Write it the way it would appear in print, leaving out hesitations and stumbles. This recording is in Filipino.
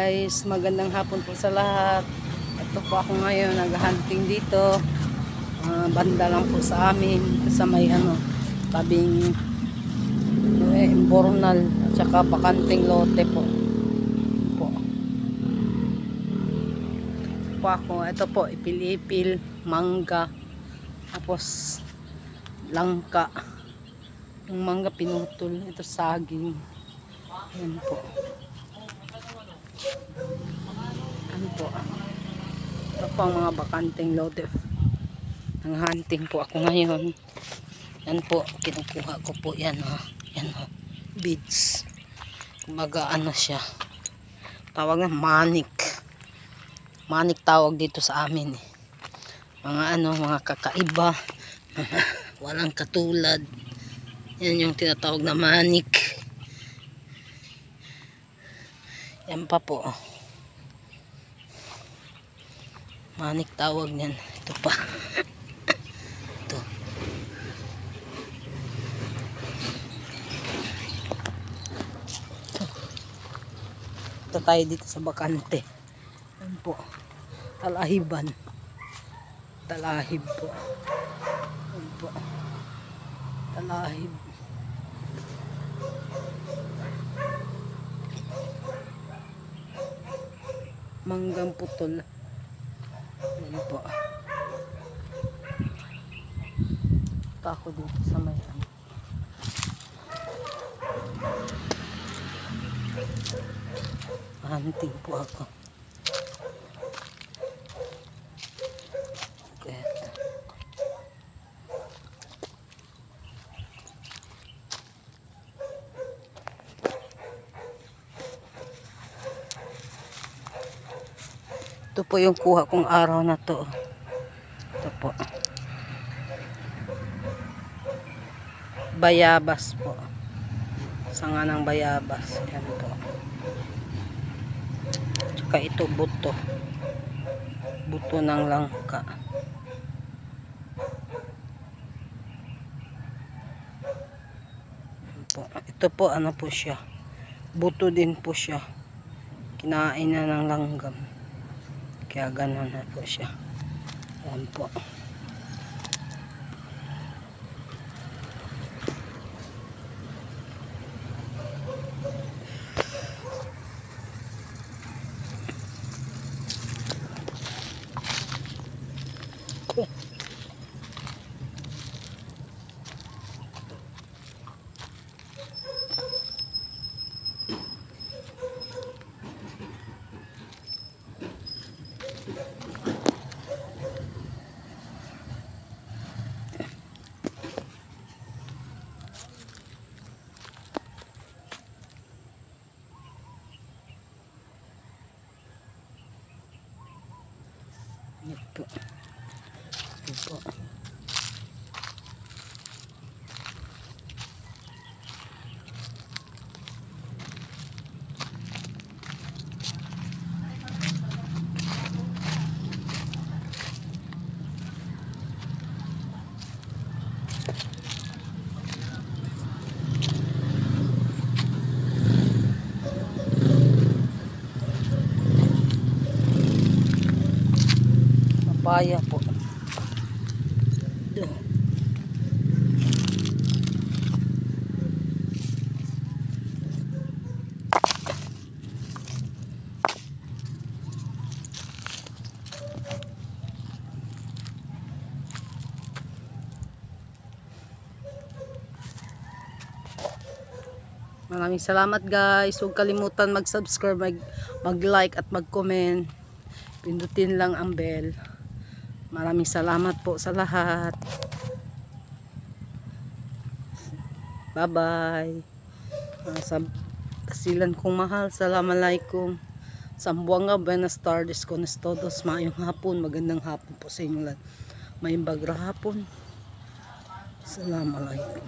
guys, magandang hapon po sa lahat. Ito po ako ngayon, naghahunting dito. Banda lang po sa amin, sa may tabing Imbornal at saka bakanting lote po. Ito po, ipil-ipil, mangga, tapos langka. Yung mangga pinutol, ito saging. Ayan po. Ano po? Ito po ang mga bakanting lote. Nang-hunting po ako ngayon. Yan po, kinukuha ko po yan. Yan beads. Kumagaan na siya. Tawag na manik. Manik tawag dito sa amin. Mga kakaiba. Walang katulad. Yan yung tinatawag na manik. Yan pa po. Manik tawag niyan. Ito pa. Ito. Ito tayo dito sa bakante. Yan po. Talahiban. Talahib po. Yan po. Talahib. Manggang putol. Yan po. Ako dito sa may hunting po ako. Okay. Ito po yung kuha kong araw na to. Ito po. Bayabas po. Sanga ng bayabas. Yan po. Tsaka ito buto. Buto ng langka. Yan po. Ito po ano po siya. Buto din po siya. Kinain na ng langgam. Kaya gano'n na po siya. Yan po. Ito. Ito. Papaya po. Doon. Maraming salamat guys. Huwag kalimutan mag-subscribe, mag-like at mag-comment. Pindutin lang ang bell. Maraming salamat po sa lahat. Bye-bye. Sa kasilan kong mahal. Assalamualaikum. Sambuanga, buenas tardes, con todos. Maayong hapon. Magandang hapon po sa inyo lahat. May bagra hapon. Assalamualaikum.